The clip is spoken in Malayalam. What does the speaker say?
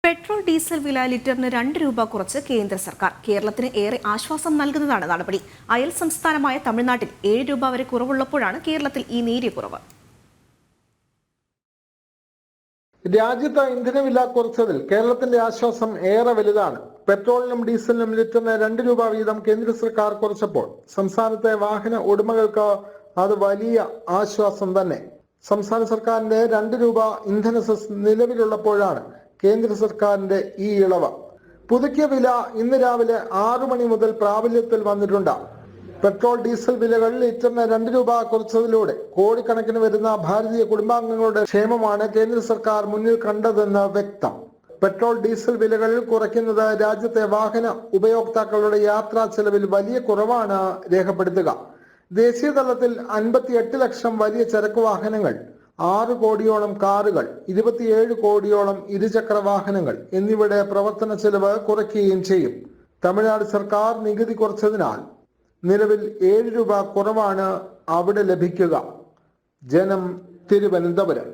പെട്രോൾ ഡീസൽ വില ലിറ്ററിന് 2 രൂപ കുറച്ച് കേന്ദ്ര സർക്കാർ. കേരളത്തിന് ഏറെ ആശ്വാസം നൽകുന്നതാണ് നടപടി. അയൽ സംസ്ഥാനമായ തമിഴ്നാട്ടിൽ 7 രൂപ വരെ കുറവുള്ളപ്പോഴാണ് കേരളത്തിൽ ഈ നേരിയ കുറവ്. രാജ്യത്ത് ഇന്ധനവില കുറച്ചതിൽ കേരളത്തിന്റെ ആശ്വാസം ഏറെ വലുതാണ്. പെട്രോളിനും ഡീസലിനും ലിറ്ററിന് 2 രൂപ വീതം കേന്ദ്ര സർക്കാർ കുറച്ചപ്പോൾ സംസ്ഥാനത്തെ വാഹന ഉടമകൾക്ക് അത് വലിയ ആശ്വാസം തന്നെ. സംസ്ഥാന സർക്കാരിന്റെ 2 രൂപ ഇന്ധന സെസ് നിലവിലുള്ളപ്പോഴാണ് കേന്ദ്ര സർക്കാരിന്റെ ഈ ഇളവ്. പുതുക്കിയ വില ഇന്ന് രാവിലെ 6 മണി മുതൽ പ്രാബല്യത്തിൽ വന്നിട്ടുണ്ട്. പെട്രോൾ ഡീസൽ വിലകൾ ലിറ്ററിന് 2 രൂപ കുറച്ചതിലൂടെ കോടിക്കണക്കിന് വരുന്ന ഭാരതീയ കുടുംബാംഗങ്ങളുടെ ക്ഷേമമാണ് കേന്ദ്ര സർക്കാർ മുന്നിൽ കണ്ടതെന്ന് വ്യക്തം. പെട്രോൾ ഡീസൽ വിലകൾ കുറയ്ക്കുന്നത് രാജ്യത്തെ വാഹന ഉപയോക്താക്കളുടെ യാത്രാ ചെലവിൽ വലിയ കുറവാണ് രേഖപ്പെടുത്തുക. ദേശീയ തലത്തിൽ 58 ലക്ഷം വലിയ ചരക്ക് വാഹനങ്ങൾ, 6 കോടിയോളം കാറുകൾ, 27 കോടിയോളം ഇരുചക്ര വാഹനങ്ങൾ എന്നിവയുടെ പ്രവർത്തന ചെലവ് കുറയ്ക്കുകയും ചെയ്യും. തമിഴ്നാട് സർക്കാർ നികുതി കുറച്ചതിനാൽ നിലവിൽ 7 രൂപ കുറവാണ് അവിടെ ലഭിക്കുക. ജനം, തിരുവനന്തപുരം.